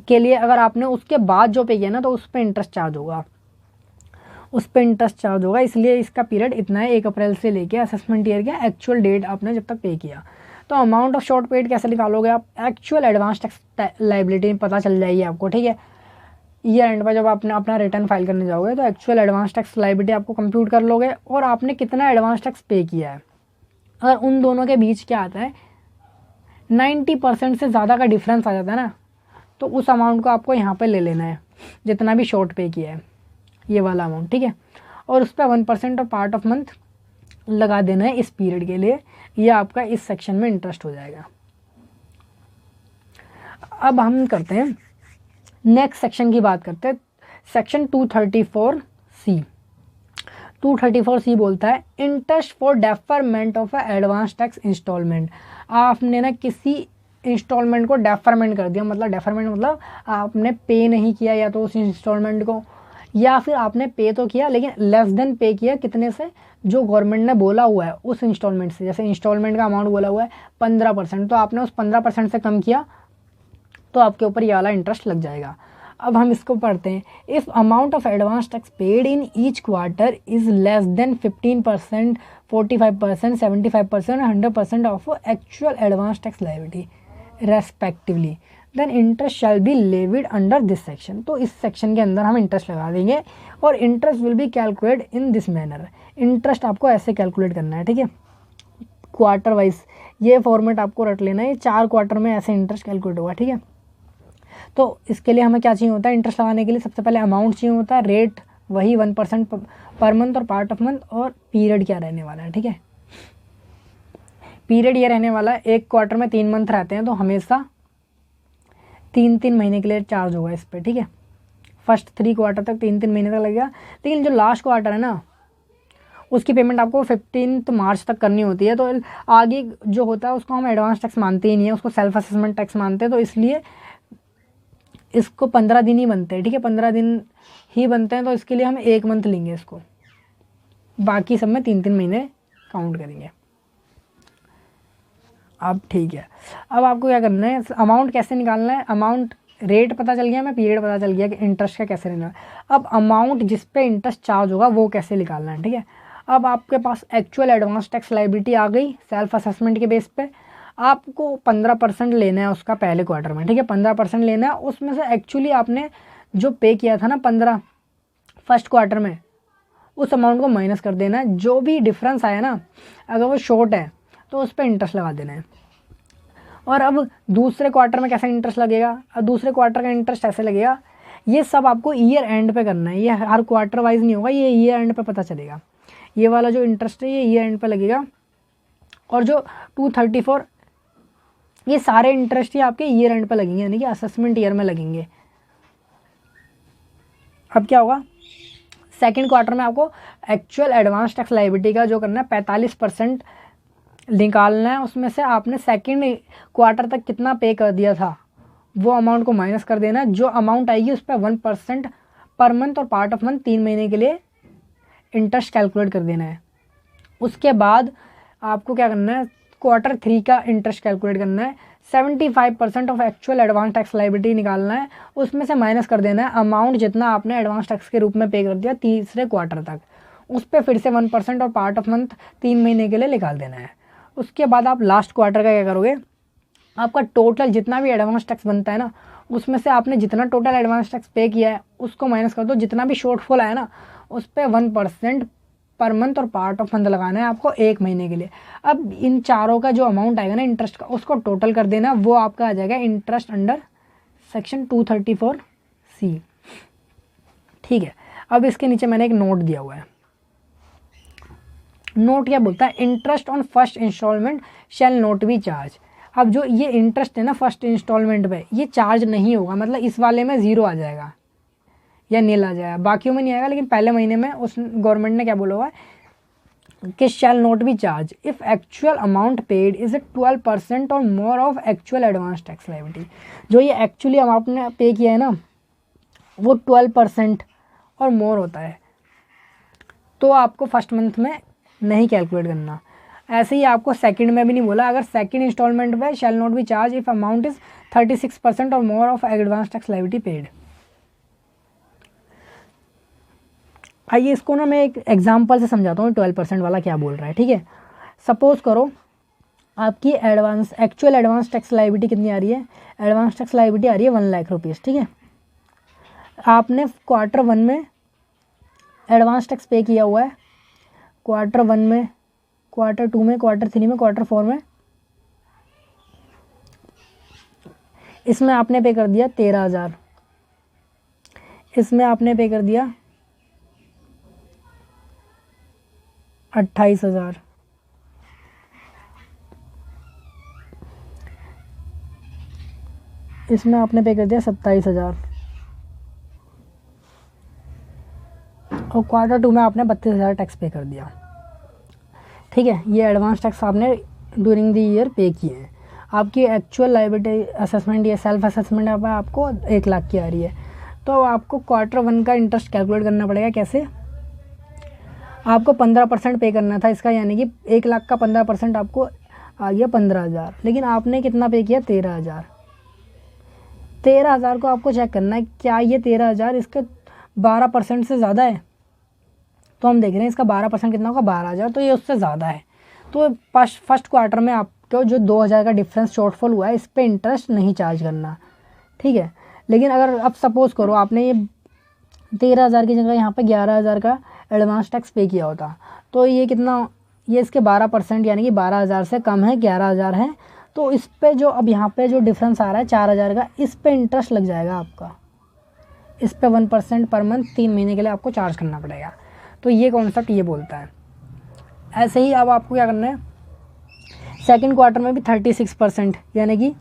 के लिए अगर आपने उसके बाद जो पे किया ना, तो उस पर इंटरेस्ट चार्ज होगा, इसलिए इसका पीरियड इतना है, 1 अप्रैल से लेके असेसमेंट ईयर के एक्चुअल डेट आपने जब तक पे किया। तो अमाउंट ऑफ शॉर्ट पेड कैसे निकालोगे आप, एक्चुअल एडवांस टैक्स लायबिलिटी पता चल जाएगी आपको। ठीक है, ईयर एंड पर जब आपने अपना रिटर्न फाइल करने जाओगे तो एक्चुअल एडवांस टैक्स लायबिलिटी आपको कंप्यूट कर लोगे, और आपने कितना एडवांस टैक्स पे किया है। अगर उन दोनों के बीच क्या आता है, 90% से ज़्यादा का डिफरेंस आ जाता है ना, तो उस अमाउंट को आपको यहाँ पे ले लेना है, जितना भी शॉर्ट पे किया है ये वाला अमाउंट। ठीक है, और उस पर 1% और पार्ट ऑफ मंथ लगा देना है इस पीरियड के लिए, ये आपका इस सेक्शन में इंटरेस्ट हो जाएगा। अब हम करते हैं नेक्स्ट सेक्शन की बात करते हैं, सेक्शन 234C। 234C बोलता है interest for deferment of advance tax installment. आपने ना किसी इंस्टॉलमेंट को डेफरमेंट कर दिया, मतलब डेफरमेंट मतलब आपने पे नहीं किया या तो उस इंस्टॉलमेंट को, या फिर आपने पे तो किया लेकिन लेस देन पे किया, कितने से, जो गवर्नमेंट ने बोला हुआ है उस इंस्टॉलमेंट से। जैसे इंस्टॉलमेंट का अमाउंट बोला हुआ है 15%, तो आपने उस 15% से कम किया, तो आपके ऊपर ये वाला इंटरेस्ट लग जाएगा। अब हम इसको पढ़ते हैं। If amount of advance tax paid in each quarter is less than 15%, 45%, 75% और 100% of actual advance tax liability respectively, then interest shall be levied under this section. तो इस सेक्शन के अंदर हम इंटरेस्ट लगा देंगे, और interest will be calculate in this manner. Interest आपको ऐसे कैलकुलेट करना है। ठीक है, क्वार्टर वाइज ये फॉर्मेट आपको रट लेना है, 4 क्वार्टर में ऐसे इंटरेस्ट कैलकुलेट होगा। ठीक है, तो इसके लिए हमें क्या चाहिए होता है, इंटरेस्ट लगाने के लिए सबसे पहले अमाउंट चाहिए होता है, रेट वही 1% पर मंथ और पार्ट ऑफ मंथ, और पीरियड क्या रहने वाला है। ठीक है, पीरियड ये रहने वाला है, 1 क्वार्टर में 3 मंथ रहते हैं, तो हमेशा 3-3 महीने के लिए चार्ज होगा इस पर। ठीक है, फर्स्ट 3 क्वार्टर तक 3-3 महीने तक लगेगा, लेकिन जो लास्ट क्वार्टर है ना, उसकी पेमेंट आपको 15 मार्च तक करनी होती है। तो आगे जो होता है उसको हम एडवांस टैक्स मानते ही नहीं है, उसको सेल्फ असेसमेंट टैक्स मानते हैं, तो इसलिए इसको 15 दिन ही बनते हैं। ठीक है, 15 दिन ही बनते हैं, तो इसके लिए हम 1 मंथ लेंगे इसको, बाकी सब में 3-3 महीने काउंट करेंगे। अब ठीक है, अब आपको क्या करना है, अमाउंट कैसे निकालना है, अमाउंट रेट पता चल गया, मैं पीरियड पता चल गया कि इंटरेस्ट का कैसे लेना है। अब अमाउंट जिस पे इंटरेस्ट चार्ज होगा वो कैसे निकालना है। ठीक है, अब आपके पास एक्चुअल एडवांस टैक्स लायबिलिटी आ गई सेल्फ असेसमेंट के बेस पे, आपको 15% लेना है उसका पहले क्वार्टर में। ठीक है, 15% लेना है, उसमें से एक्चुअली आपने जो पे किया था ना 15 फर्स्ट क्वार्टर में, उस अमाउंट को माइनस कर देना है। जो भी डिफरेंस आया ना, अगर वो शॉर्ट है तो उस पर इंटरेस्ट लगा देना है। और अब दूसरे क्वार्टर में कैसे इंटरेस्ट लगेगा, अब दूसरे क्वार्टर का इंटरेस्ट ऐसे लगेगा, ये सब आपको ईयर एंड पे करना है, ये हर क्वार्टर वाइज नहीं होगा, ये ईयर एंड पे पता चलेगा। ये वाला जो इंटरेस्ट है ये ईयर एंड पे लगेगा, और जो 234 ये सारे इंटरेस्ट ही आपके ईयर एंड पे लगेंगे, यानी कि असेसमेंट ईयर में लगेंगे। अब क्या होगा, सेकेंड क्वार्टर में आपको एक्चुअल एडवांस टैक्स लायबिलिटी का जो करना है 45% निकालना है। उसमें से आपने सेकेंड क्वार्टर तक कितना पे कर दिया था वो अमाउंट को माइनस कर देना है। जो अमाउंट आएगी उस पर 1% पर मंथ और पार्ट ऑफ मंथ 3 महीने के लिए इंटरेस्ट कैलकुलेट कर देना है। उसके बाद आपको क्या करना है, क्वार्टर 3 का इंटरेस्ट कैलकुलेट करना है। 75% of actual advance tax liability निकालना है, उसमें से माइनस कर देना है अमाउंट जितना आपने एडवांस टैक्स के रूप में पे कर दिया तीसरे क्वार्टर तक, उस पर फिर से 1% और पार्ट ऑफ मंथ 3 महीने के लिए निकाल देना है। उसके बाद आप लास्ट क्वार्टर का क्या करोगे, आपका टोटल जितना भी एडवांस टैक्स बनता है ना, उसमें से आपने जितना टोटल एडवांस टैक्स पे किया है उसको माइनस कर दो, जितना भी शॉर्टफॉल आया ना उस पर 1% पर मंथ और पार्ट ऑफ मंथ लगाना है आपको 1 महीने के लिए। अब इन चारों का जो अमाउंट आएगा ना इंटरेस्ट का, उसको टोटल कर देना, वो आपका आ जाएगा इंटरेस्ट अंडर सेक्शन 234C। ठीक है, अब इसके नीचे मैंने एक नोट दिया हुआ है। नोट क्या बोलता है, interest on first installment shall not be charge. अब जो ये इंटरेस्ट है ना फर्स्ट इंस्टॉलमेंट पे, ये चार्ज नहीं होगा, मतलब इस वाले में ज़ीरो आ जाएगा या नील आ जाएगा, बाकियों में नहीं आएगा, लेकिन पहले महीने में उस गवर्नमेंट ने क्या बोला हुआ है कि shall not be charged if actual amount paid is 12% और more of actual advance tax liability. जो ये एक्चुअली अमाउंट ने पे किया है ना वो 12% और मोर होता है, तो आपको फर्स्ट मंथ में नहीं कैलकुलेट करना। ऐसे ही आपको सेकंड में भी नहीं बोला, अगर सेकंड इंस्टॉलमेंट पे shall not be charge if amount is 36% और more of advance tax liability paid. आइए इसको ना मैं एक एग्जांपल से समझाता हूँ 12% वाला क्या बोल रहा है। ठीक है, सपोज करो आपकी एक्चुअल एडवांस टैक्स लायबिलिटी कितनी आ रही है, एडवांस टैक्स लायबिलिटी आ रही है 1 लाख रुपीज़। ठीक है, आपने क्वार्टर 1 में एडवांस टैक्स पे किया हुआ है, क्वार्टर 1 में, क्वार्टर 2 में, क्वार्टर 3 में, क्वार्टर 4 में, इसमें आपने पे कर दिया 13,000, इसमें आपने पे कर दिया 28,000, इसमें आपने पे कर दिया 27,000 और क्वार्टर 2 में आपने 32,000 टैक्स पे कर दिया। ठीक है, ये एडवांस टैक्स आपने ड्यूरिंग द ईयर पे किए हैं। आपकी एक्चुअल लायबिलिटी असेसमेंट या सेल्फ असेसमेंट आपको 1 लाख की आ रही है, तो आपको क्वार्टर 1 का इंटरेस्ट कैलकुलेट करना पड़ेगा। कैसे, आपको 15% पे करना था इसका, यानी कि 1 लाख का 15% आपको आ गया 15,000, लेकिन आपने कितना पे किया 13,000। 13,000 को आपको चेक करना है क्या ये 13,000 इसके 12% से ज़्यादा है, तो हम देख रहे हैं इसका 12% कितना होगा 12,000, तो ये उससे ज़्यादा है। तो फर्स्ट क्वार्टर में आपको जो 2,000 का डिफरेंस शॉर्टफॉल हुआ है इस पर इंटरेस्ट नहीं चार्ज करना। ठीक है, लेकिन अगर अब सपोज़ करो आपने ये 13,000 की जगह यहाँ पे 11,000 का एडवांस टैक्स पे किया होता, तो ये कितना, ये इसके 12% यानी कि 12,000 से कम है, 11,000 है, तो इस पे जो अब यहाँ पे जो डिफरेंस आ रहा है 4,000 का, इस पे इंटरेस्ट लग जाएगा आपका, इस पे 1% पर मंथ 3 महीने के लिए आपको चार्ज करना पड़ेगा। तो ये कॉन्सेप्ट ये बोलता है। ऐसे ही अब आपको क्या करना है, सेकंड क्वार्टर में भी 36%, यानी कि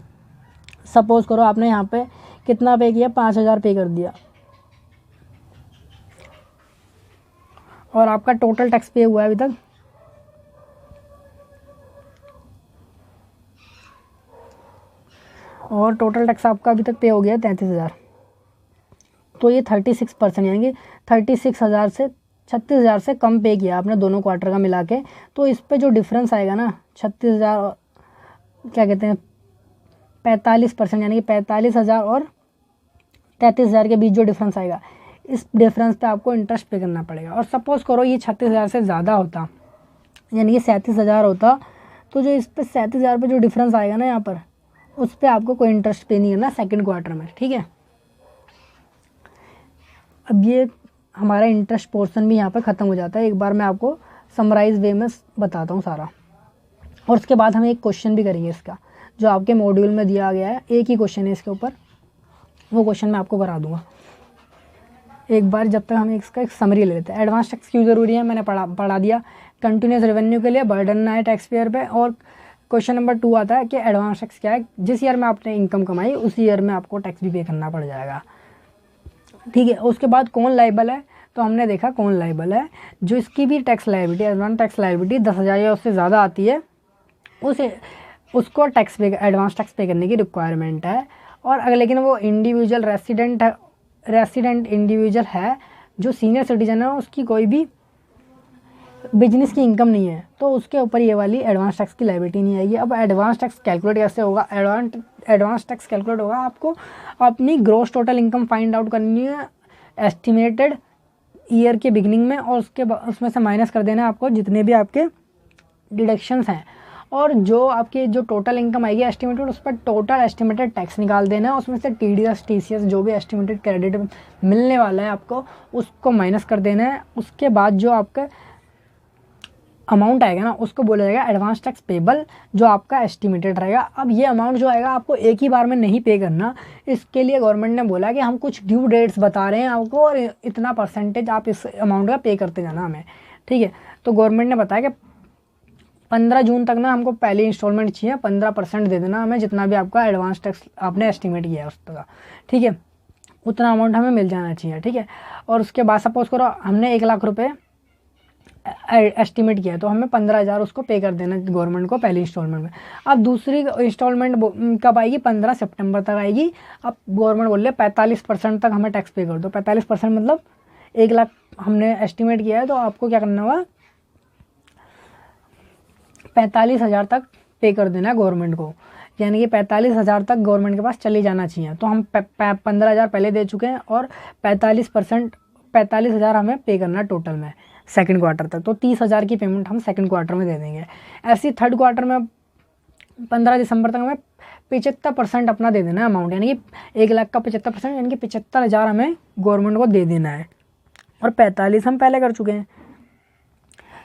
सपोज़ करो आपने यहाँ पे कितना पे किया 5,000 पे कर दिया और आपका टोटल टैक्स पे हुआ है अभी तक और टोटल टैक्स आपका अभी तक पे हो गया 33,000, तो ये 36% यानी कि 36,000 से 36,000 से कम पे किया आपने दोनों क्वार्टर का मिला के, तो इस पे जो डिफरेंस आएगा ना 36,000 क्या कहते हैं 45%, यानी कि 45,000 और 33,000 के बीच जो डिफरेंस आएगा, इस डिफरेंस पे आपको इंटरेस्ट पे करना पड़ेगा। और सपोज़ करो ये 36,000 से ज़्यादा होता, यानी कि 37,000 होता, तो जो इस पे 37,000 पे जो डिफरेंस आएगा ना यहाँ पर, उस पर आपको कोई इंटरेस्ट पे नहीं करना सेकंड क्वार्टर में। ठीक है, अब ये हमारा इंटरेस्ट पोर्शन भी यहाँ पर ख़त्म हो जाता है। एक बार मैं आपको समराइज वे में बताता हूँ सारा, और उसके बाद हम एक क्वेश्चन भी करेंगे इसका, जो आपके मॉड्यूल में दिया गया है, एक ही क्वेश्चन है इसके ऊपर, वो क्वेश्चन मैं आपको करा दूँगा। एक बार जब तक हम इसका एक समरी ले लेते हैं। एडवांस टैक्स क्यों ज़रूरी है, मैंने पढ़ा दिया। कंटिन्यूस रेवेन्यू के लिए बर्डन ना है टैक्स पेयर पे। और क्वेश्चन नंबर 2 आता है कि एडवांस टैक्स क्या है, जिस ईयर में आपने इनकम कमाई उसी ईयर में आपको टैक्स भी पे करना पड़ जाएगा, ठीक है। उसके बाद कौन लाइबल है, तो हमने देखा कौन लाइबल है, जो इसकी भी tax liability, advance tax liability 10,000 या उससे ज़्यादा आती है, उसको टैक्स पे, एडवांस टैक्स पे करने की रिक्वायरमेंट है। और अगर लेकिन वो इंडिविजुअल रेसिडेंट इंडिविजुअल है, जो सीनियर सिटीजन है, उसकी कोई भी बिजनेस की इनकम नहीं है, तो उसके ऊपर ये वाली एडवांस टैक्स की लायबिलिटी नहीं आएगी। अब एडवांस टैक्स कैलकुलेट कैसे होगा, एडवांस टैक्स कैलकुलेट होगा, आपको अपनी gross total income find out करनी है एस्टिमेटेड ईयर के बिगिनिंग में, और उसमें से माइनस कर देना है आपको जितने भी आपके डिडक्शंस हैं, और जो आपकी जो टोटल इनकम आएगी एस्टिमेटेड, उस पर टोटल एस्टिमेटेड टैक्स निकाल देना है। उसमें से TDS TCS जो भी एस्टिमेटेड क्रेडिट मिलने वाला है आपको, उसको माइनस कर देना है। उसके बाद जो आपका अमाउंट आएगा ना, उसको बोला जाएगा एडवांस टैक्स पेबल, जो आपका एस्टिमेटेड रहेगा। अब ये अमाउंट जो आएगा आपको एक ही बार में नहीं पे करना, इसके लिए गवर्नमेंट ने बोला कि हम कुछ ड्यू डेट्स बता रहे हैं आपको, और इतना परसेंटेज आप इस अमाउंट का पे करते जाना हमें, ठीक है। तो गवर्नमेंट ने बताया कि 15 जून तक ना हमको पहली इंस्टॉलमेंट चाहिए, 15% दे देना हमें, जितना भी आपका एडवांस टैक्स आपने एस्टिमेट किया है उसका, ठीक है, उतना अमाउंट हमें मिल जाना चाहिए, ठीक है। और उसके बाद सपोज करो हमने 1 लाख रुपये एस्टिमेट किया, तो हमें 15,000 उसको पे कर देना गवर्नमेंट को पहली इंस्टॉलमेंट में। अब दूसरी इंस्टॉलमेंट कब आएगी, 15 सितंबर तक आएगी। अब गवर्नमेंट बोल रही है 45% तक हमें टैक्स पे कर दो। 45% मतलब 1 लाख हमने एस्टिमेट किया है, तो आपको क्या करना होगा, 45,000 तक पे कर देना है गवर्नमेंट को, यानी कि 45,000 तक गवर्नमेंट के पास चले जाना चाहिए। तो हम 15,000 पहले दे चुके हैं, और 45,000 हमें पे करना है टोटल में सेकंड क्वार्टर तक। तो 30,000 की पेमेंट हम सेकंड क्वार्टर में दे देंगे। ऐसे थर्ड क्वार्टर में 15 दिसंबर तक हमें 75% अपना दे देना है अमाउंट, यानी कि 1 लाख का 75%, यानी कि 75,000 हमें गवर्नमेंट को दे देना है, और 45 हम पहले कर चुके हैं।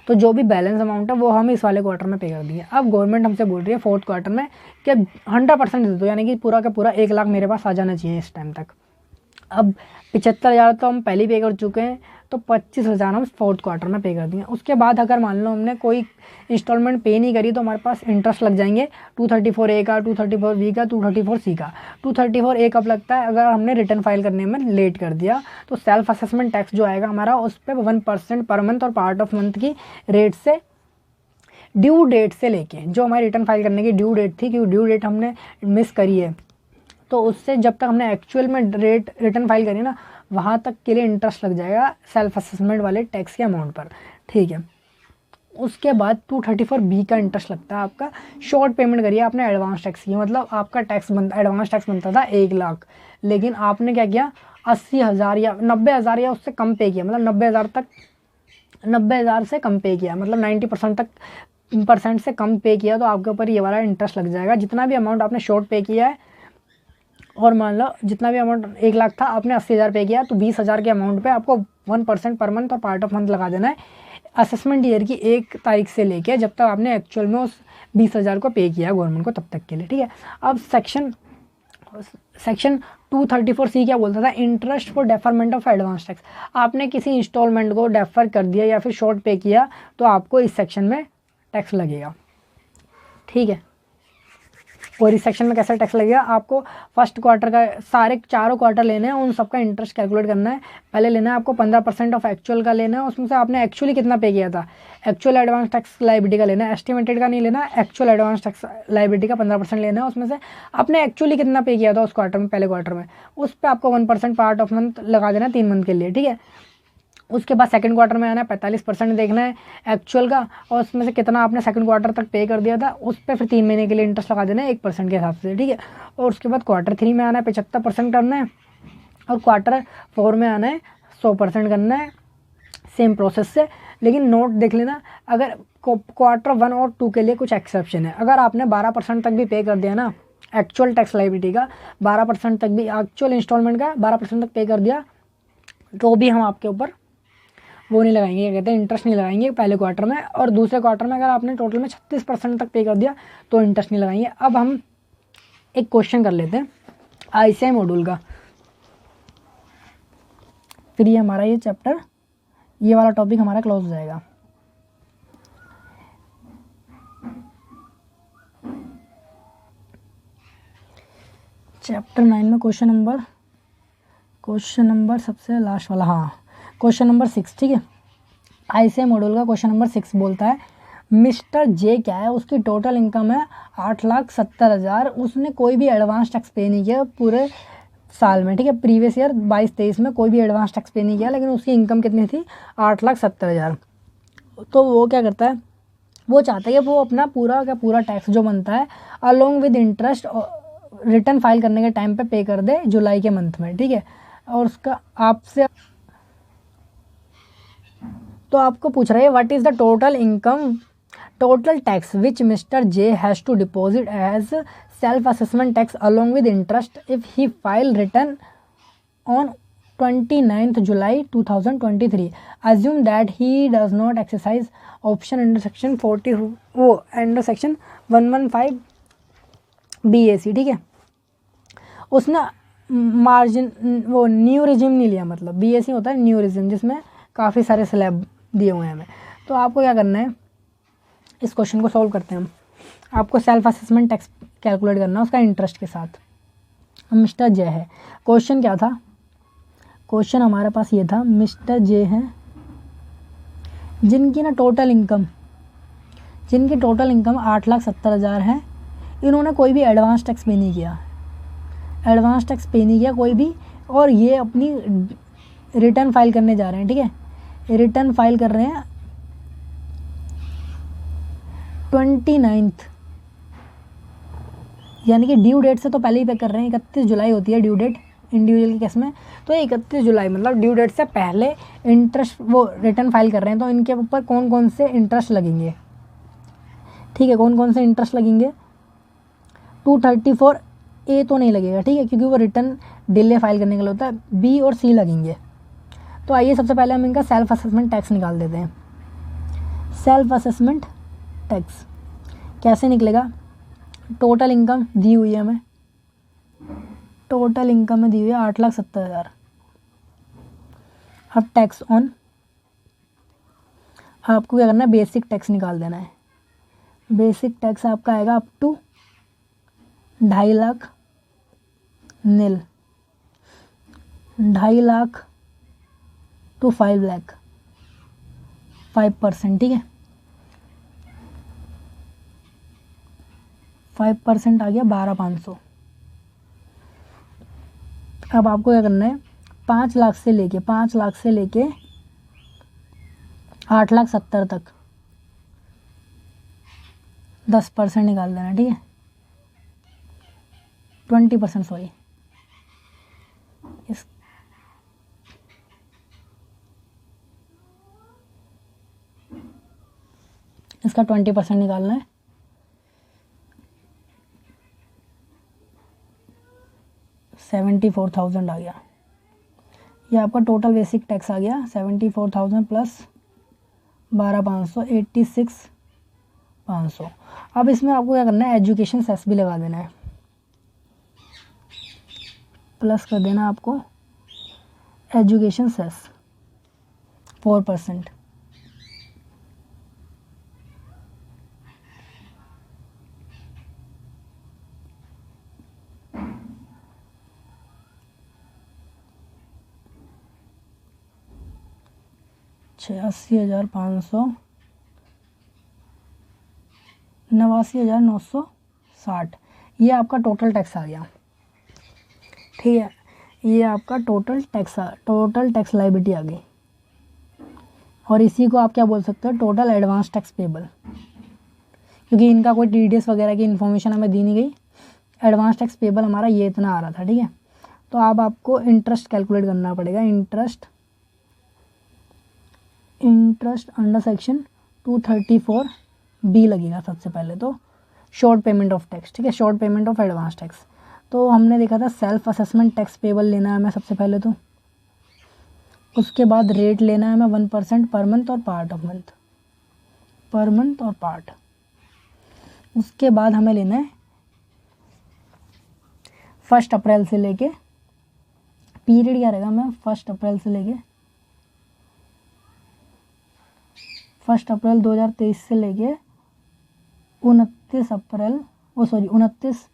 तो जो भी बैलेंस अमाउंट है वो हम इस वाले क्वार्टर में पे कर दिए। अब गवर्नमेंट हमसे बोल रही है फोर्थ क्वार्टर में कि 100% दे दो, यानी कि पूरा का पूरा 1 लाख मेरे पास आ जाना चाहिए इस टाइम तक। अब 75,000 तो हम पहले पे कर चुके हैं, तो 25,000 हम फोर्थ क्वार्टर में पे कर दिए। उसके बाद अगर मान लो हमने कोई इंस्टॉलमेंट पे नहीं करी, तो हमारे पास इंटरेस्ट लग जाएंगे 234A का, 234B का, 234C का। 234A कब लगता है, अगर हमने रिटर्न फाइल करने में लेट कर दिया, तो सेल्फ असेसमेंट टैक्स जो आएगा हमारा, उस पर 1% पर मंथ और पार्ट ऑफ मंथ की रेट से, ड्यू डेट से लेके, जो हमारी रिटर्न फाइल करने की ड्यू डेट थी, क्योंकि ड्यू डेट हमने मिस करी है, तो उससे जब तक हमने एक्चुअल में रेट रिटर्न फाइल करी ना, वहाँ तक के लिए इंटरेस्ट लग जाएगा सेल्फ असेसमेंट वाले टैक्स के अमाउंट पर, ठीक है। उसके बाद 234B का इंटरेस्ट लगता है आपका, शॉर्ट पेमेंट करिए आपने एडवांस टैक्स की, मतलब आपका एडवांस टैक्स बनता था 1 लाख, लेकिन आपने क्या किया, 80,000 या 90,000 या उससे कम पे किया, मतलब 90,000 से कम पे किया, मतलब 90% से कम पे किया, तो आपके ऊपर ये वाला इंटरेस्ट लग जाएगा। जितना भी अमाउंट आपने शॉर्ट पे किया है, और मान लो जितना भी अमाउंट 1 लाख था, आपने 80,000 पे किया, तो 20,000 के अमाउंट पे आपको 1% पर मंथ और पार्ट ऑफ मंथ लगा देना है असेसमेंट ईयर की 1 तारीख से लेके जब तक आपने एक्चुअल में उस 20,000 को पे किया गवर्नमेंट को, तब तक के लिए, ठीक है। अब सेक्शन 234C क्या बोलता था, interest for deferment of advance tax. आपने किसी इंस्टॉलमेंट को डेफर कर दिया या फिर शॉर्ट पे किया, तो आपको इस सेक्शन में टैक्स लगेगा, ठीक है। और इस सेक्शन में कैसा टैक्स लगेगा, आपको फर्स्ट क्वार्टर का सारे 4 क्वार्टर लेने हैं, उन सबका इंटरेस्ट कैलकुलेट करना है। पहले लेना है आपको 15% ऑफ एक्चुअल का लेना है, उसमें से आपने एक्चुअली कितना पे किया था, एक्चुअल एडवांस टैक्स लायबिलिटी का लेना है, एस्टिमेटेड का नहीं लेना, एक्चुअल एडवांस टैक्स लायबिलिटी का 15% लेना है। उसमें से आपने एक्चुअली कितना पे किया था उस क्वार्टर में, पहले क्वार्टर में, उस पर आपको 1% पार्ट ऑफ मंथ लगा देना 3 मंथ के लिए, ठीक है। उसके बाद सेकंड क्वार्टर में आना है, 45% देखना है एक्चुअल का, और उसमें से कितना आपने सेकंड क्वार्टर तक पे कर दिया था, उस पर फिर 3 महीने के लिए इंटरेस्ट लगा देना है 1% के हिसाब से, ठीक है। और उसके बाद क्वार्टर 3 में आना है, 75% करना है, और क्वार्टर 4 में आना है 100% करना है, सेम प्रोसेस से। लेकिन नोट देख लेना, अगर क्वार्टर 1 और 2 के लिए कुछ एक्सेप्शन है। अगर आपने 12% तक भी पे कर दिया ना एक्चुअल टैक्स लायबिलिटी का, 12% तक भी एक्चुअल इंस्टॉलमेंट का 12% तक पे कर दिया, तो भी हम आपके ऊपर वो नहीं लगाएंगे, क्या कहते हैं, इंटरेस्ट नहीं लगाएंगे पहले क्वार्टर में। और दूसरे क्वार्टर में अगर आपने टोटल में 36% तक पे कर दिया, तो इंटरेस्ट नहीं लगाएंगे। अब हम एक क्वेश्चन कर लेते हैं ICI मॉड्यूल का। फिर ये हमारा ये चैप्टर, ये वाला टॉपिक हमारा क्लोज हो जाएगा। चैप्टर 9 में क्वेश्चन नंबर सबसे लास्ट वाला, हाँ क्वेश्चन नंबर 6, ठीक है। आईसीए मॉड्यूल का क्वेश्चन नंबर 6 बोलता है मिस्टर जे क्या है, उसकी टोटल इनकम है 8,70,000, उसने कोई भी एडवांस टैक्स पे नहीं किया पूरे साल में, ठीक है। प्रीवियस ईयर 22-23 में कोई भी एडवांस टैक्स पे नहीं किया, लेकिन उसकी इनकम कितनी थी, 8,70,000। तो वो क्या करता है, वो चाहता है कि वो अपना पूरा टैक्स जो बनता है along with interest return file करने के टाइम पे कर दे जुलाई के मंथ में, ठीक है। और उसका आपसे तो आपको पूछ रहा है what is the total tax which mister J has to deposit as self assessment tax along with interest if he file return on 29th July 2023. Assume that he does not exercise option under section 40 वो under section 115 BAC, ठीक है। उसने margin वो new regime नहीं लिया, मतलब BAC होता है न्यू रिजिम जिसमें काफ़ी सारे स्लैब दिए हुए हैं हमें। तो आपको क्या करना है, इस क्वेश्चन को सॉल्व करते हैं हम। आपको सेल्फ असेसमेंट टैक्स कैलकुलेट करना है उसका इंटरेस्ट के साथ। मिस्टर जे है, क्वेश्चन क्या था, क्वेश्चन हमारे पास ये था मिस्टर जे हैं जिनकी टोटल इनकम 8,70,000 है, इन्होंने कोई भी एडवांस टैक्स पे नहीं किया कोई भी, और ये अपनी रिटर्न फाइल करने जा रहे हैं, ठीक है। रिटर्न फाइल कर रहे हैं 29th, यानी कि ड्यू डेट से तो पहले ही पे कर रहे हैं। 31 जुलाई होती है ड्यू डेट इंडिविजुअल के केस में, तो 31 जुलाई मतलब ड्यू डेट से पहले इंटरेस्ट वो रिटर्न फाइल कर रहे हैं। तो इनके ऊपर कौन कौन से इंटरेस्ट लगेंगे, ठीक है, कौन कौन से इंटरेस्ट लगेंगे, 234A तो नहीं लगेगा, ठीक है, क्योंकि वो रिटर्न डिले फाइल करने के लिए होता है। B और C लगेंगे। तो आइए सबसे पहले हम इनका सेल्फ असेसमेंट टैक्स निकाल देते हैं। सेल्फ असेसमेंट टैक्स कैसे निकलेगा, टोटल इनकम दी हुई है हमें, टोटल इनकम में दी हुई है 8,70,000। अब टैक्स ऑन, आपको क्या करना है, बेसिक टैक्स निकाल देना है। बेसिक टैक्स आपका आएगा up to 2.5 lakh nil, 2.5 lakh to 5 lakh 5%, ठीक है। 5% आ गया 12,500। अब आपको क्या करना है, 5 लाख से लेके 8,70,000 तक 10% निकाल देना, ठीक है, 20%, सॉरी, इसका 20% निकालना है। 74,000 आ गया। ये आपका टोटल बेसिक टैक्स आ गया 74,000 प्लस 12,500 86,500। अब इसमें आपको क्या करना है, एजुकेशन सेस भी लगा देना है, प्लस कर देना आपको एजुकेशन सेस 4%। $86,500 89,960, ये आपका टोटल टैक्स आ गया, ठीक है। ये आपका टोटल टैक्स लायबिलिटी आ गई, और इसी को आप क्या बोल सकते हो, टोटल एडवांस टैक्स पेबल, क्योंकि इनका कोई TDS वगैरह की इन्फॉर्मेशन हमें दी नहीं गई। एडवांस टैक्स पेबल हमारा ये इतना आ रहा था, ठीक है। तो अब आपको इंटरेस्ट कैलकुलेट करना पड़ेगा। इंटरेस्ट अंडर सेक्शन 234B लगेगा सबसे पहले, तो शॉर्ट पेमेंट ऑफ टैक्स, ठीक है, short payment of advance tax. तो हमने देखा था सेल्फ असेसमेंट टैक्स पेबल लेना है हमें सबसे पहले, तो उसके बाद रेट लेना है हमें 1% पर मंथ और part of month, per month और पार्ट। उसके बाद हमें लेना है 1 अप्रैल से लेके, पीरियड क्या रहेगा हमें, 1 अप्रैल से लेके 1 अप्रैल 2023 से लेके 29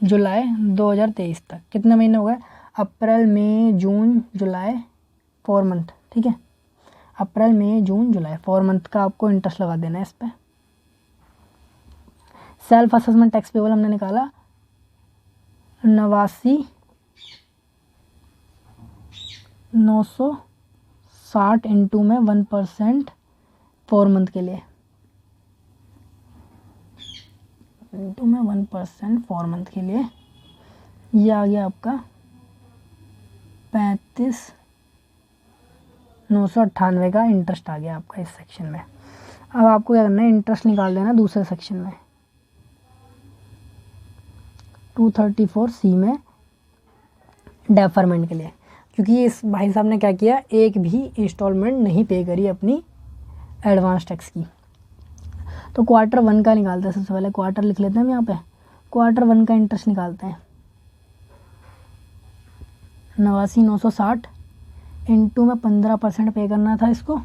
जुलाई 2023 तक कितने महीने हो गए? अप्रैल मई जून जुलाई 4 मंथ, ठीक है। अप्रैल मई जून जुलाई 4 मंथ का आपको इंटरेस्ट लगा देना है इस पर। सेल्फ असेसमेंट टैक्स पेबल हमने निकाला 89,960 इंटू में 1% 4 मंथ के लिए, इंटू में 1% 4 मंथ के लिए, ये आ गया आपका 35,998 का इंटरेस्ट आ गया आपका इस सेक्शन में। अब आपको क्या करना है, इंटरेस्ट निकाल देना दूसरे सेक्शन में 234C में डेफरमेंट के लिए, क्योंकि इस भाई साहब ने क्या किया, एक भी इंस्टॉलमेंट नहीं पे करी अपनी एडवांस टैक्स की। तो क्वार्टर 1 का निकालते हैं। सबसे पहले क्वार्टर लिख लेते हैं हम यहाँ पे। क्वार्टर 1 का इंटरेस्ट निकालते हैं 89,960 इंटू में 15% पे करना था इसको,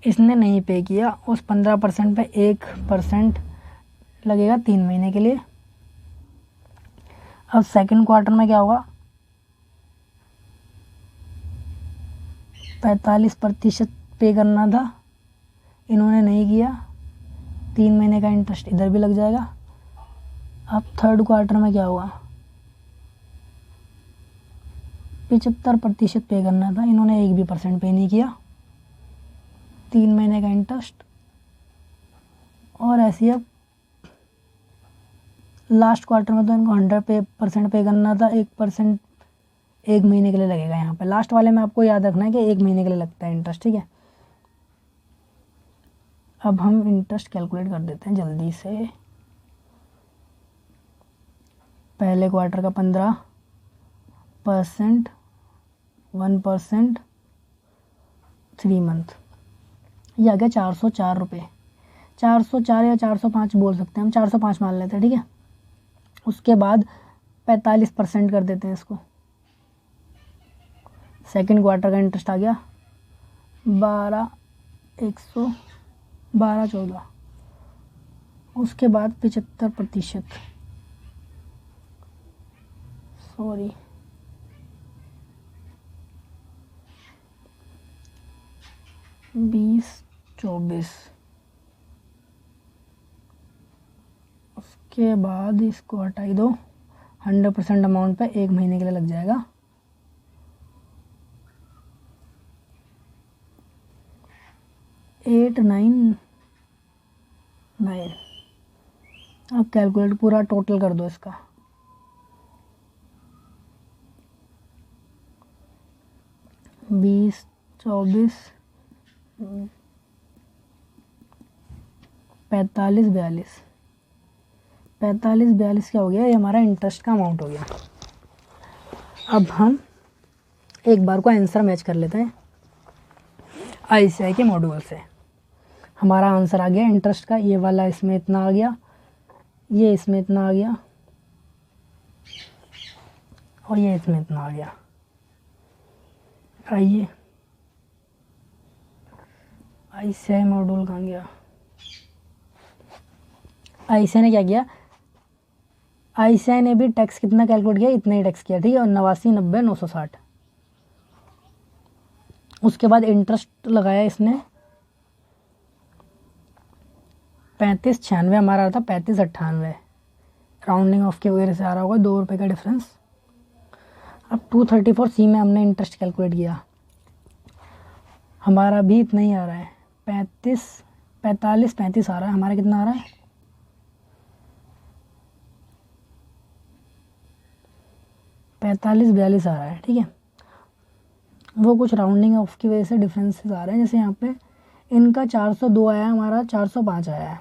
इसने नहीं पे किया। उस 15% पे 1% लगेगा 3 महीने के लिए। अब सेकंड क्वार्टर में क्या होगा, 45% पे करना था, इन्होंने नहीं किया, 3 महीने का इंटरेस्ट इधर भी लग जाएगा। अब थर्ड क्वार्टर में क्या हुआ, 75% पे करना था, इन्होंने 1 भी % पे नहीं किया, 3 महीने का इंटरेस्ट। और ऐसे अब लास्ट क्वार्टर में तो इनको 100% पे करना था, 1% 1 महीने के लिए लगेगा। यहाँ पे लास्ट वाले में आपको याद रखना है कि 1 महीने के लिए लगता है इंटरेस्ट, ठीक है। अब हम इंटरेस्ट कैलकुलेट कर देते हैं जल्दी से। पहले क्वार्टर का 15%, 1%, 3 मंथ, ये आ गया 404 रुपये। 404 या 405 बोल सकते हैं हम, 405 मान लेते हैं, ठीक है। उसके बाद 45% कर देते हैं इसको। सेकंड क्वार्टर का इंटरेस्ट आ गया 12,14। उसके बाद 75%, सॉरी 20-24। उसके बाद इसको हटाई दो, 100% अमाउंट पे 1 महीने के लिए लग जाएगा। Eight nine. अब कैलकुलेट पूरा टोटल कर दो इसका। 20, 24, 45, 42। 45, 42 क्या हो गया, ये हमारा इंटरेस्ट का अमाउंट हो गया। अब हम एक बार को आंसर मैच कर लेते हैं ICAI के मॉड्यूल से। हमारा आंसर आ गया इंटरेस्ट का, ये वाला इसमें इतना आ गया, ये इसमें इतना आ गया, और ये इसमें इतना आ गया। आइए ICAI मॉड्यूल कहाँ गया। ICAI ने क्या किया, ICAI ने भी टैक्स कितना कैलकुलेट किया, इतना ही टैक्स किया, ठीक है, और 89,90,960। उसके बाद इंटरेस्ट लगाया इसने 35,96 हमारा आ रहा था, 35,98 राउंडिंग ऑफ की वजह से आ रहा होगा 2 रुपये का डिफरेंस। अब 234C में हमने इंटरेस्ट कैलकुलेट किया, हमारा भी इतना ही आ रहा है, 45 आ रहा है। हमारा कितना आ रहा है, 45-42 आ रहा है, ठीक है। वो कुछ राउंडिंग ऑफ की वजह से डिफरेंसेस आ रहे हैं, जैसे यहाँ पे इनका 402 आया, हमारा 405 आया है,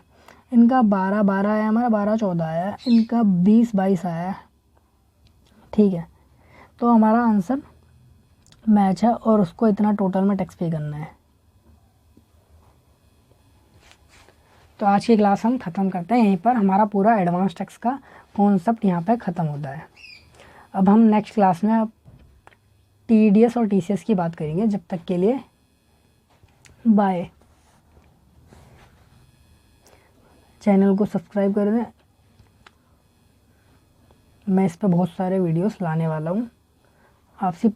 इनका 12-12 आया, हमारा 12-14 आया, इनका 20-22 आया, ठीक है। तो हमारा आंसर मैच है और उसको इतना टोटल में टैक्स पे करना है। तो आज की क्लास हम ख़त्म करते हैं यहीं पर। हमारा पूरा एडवांस टैक्स का कॉन्सेप्ट यहाँ पे ख़त्म होता है। अब हम नेक्स्ट क्लास में अब TDS और TCS की बात करेंगे। जब तक के लिए बाय। चैनल को सब्सक्राइब कर दें, मैं इस पर बहुत सारे वीडियोस लाने वाला हूँ। आपसे